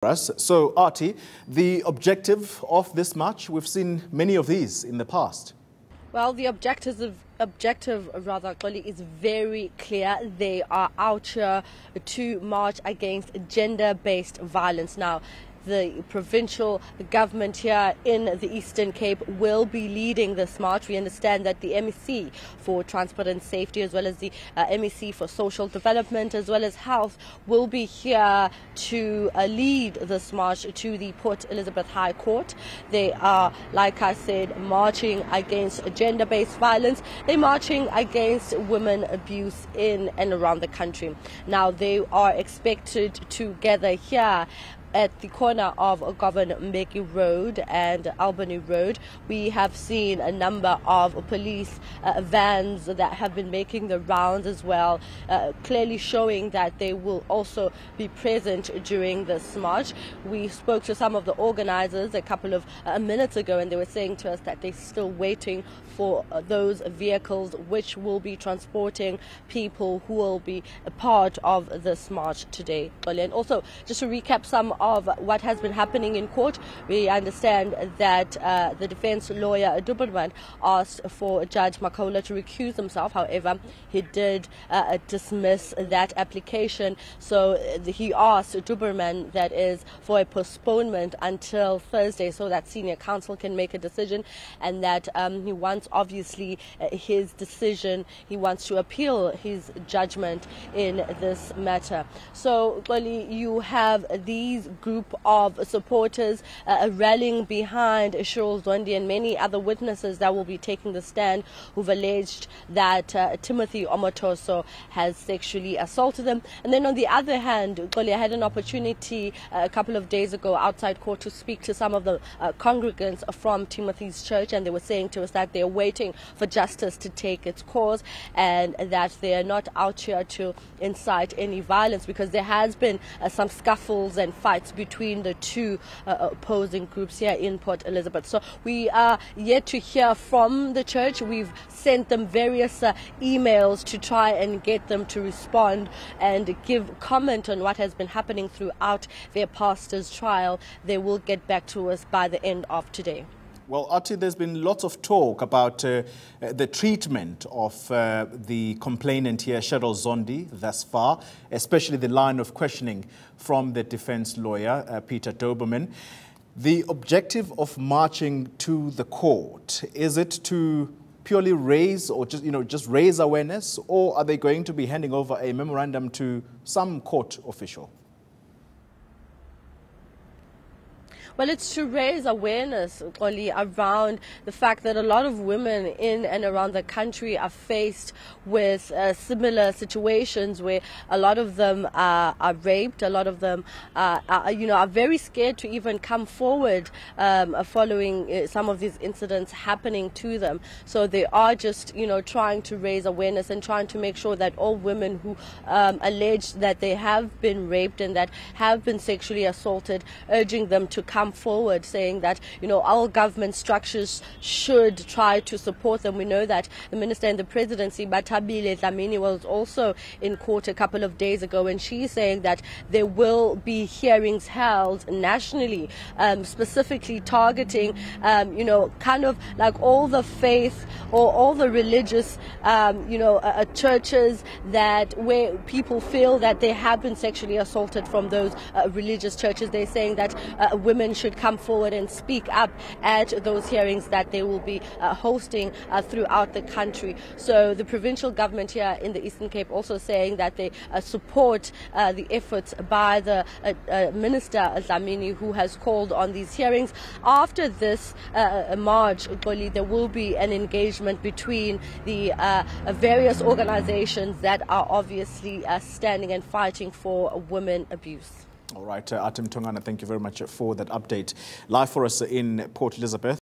Us. So, Artie, the objective of this march, we've seen many of these in the past. Well, the objective is very clear. They are out here to march against gender-based violence. Now, the provincial government here in the Eastern Cape will be leading this march. We understand that the MEC for Transport and Safety, as well as the MEC for Social Development, as well as Health, will be here to lead this march to the Port Elizabeth High Court. They are, like I said, marching against gender-based violence. They're marching against women abuse in and around the country. Now, they are expected to gather here at the corner of Govan Mbeki Road and Albany Road. We have seen a number of police vans that have been making the rounds as well, clearly showing that they will also be present during this march. We spoke to some of the organizers a couple of minutes ago, and they were saying to us that they're still waiting for those vehicles which will be transporting people who will be a part of this march today. And also, just to recap some of what has been happening in court, we understand that the defense lawyer Duberman asked for Judge Makola to recuse himself. However, he did dismiss that application. So he asked Duberman, that is, for a postponement until Thursday so that senior counsel can make a decision, and that he wants, obviously, his decision. He wants to appeal his judgment in this matter. So, you have these group of supporters rallying behind Cheryl Zondi and many other witnesses that will be taking the stand, who've alleged that Timothy Omotoso has sexually assaulted them. And then on the other hand, I had an opportunity a couple of days ago outside court to speak to some of the congregants from Timothy's church, and they were saying to us that they're waiting for justice to take its course and that they're not out here to incite any violence, because there has been some scuffles and fights between the two opposing groups here in Port Elizabeth. So we are yet to hear from the church. We've sent them various emails to try and get them to respond and give comment on what has been happening throughout their pastor's trial. They will get back to us by the end of today. Well, Artie, there's been lots of talk about the treatment of the complainant here, Cheryl Zondi, thus far, especially the line of questioning from the defense lawyer, Peter Doberman. The objective of marching to the court, is it to purely raise or just raise awareness, or are they going to be handing over a memorandum to some court official? Well, it's to raise awareness, Oli, around the fact that a lot of women in and around the country are faced with similar situations where a lot of them are raped, a lot of them are very scared to even come forward following some of these incidents happening to them. So they are just, trying to raise awareness and trying to make sure that all women who allege that they have been raped and that have been sexually assaulted, urging them to come forward, saying that all government structures should try to support them. We know that the minister in the presidency, Batabile Dlamini, was also in court a couple of days ago, and she's saying that there will be hearings held nationally, specifically targeting kind of like all the faith or all the religious churches that where people feel that they have been sexually assaulted from those religious churches. They're saying that women should come forward and speak up at those hearings that they will be hosting throughout the country. So the provincial government here in the Eastern Cape also saying that they support the efforts by the Minister Dlamini, who has called on these hearings. After this march, there will be an engagement between the various organizations that are obviously standing and fighting for women abuse. All right, Atim Tongana, thank you very much for that update. Live for us in Port Elizabeth.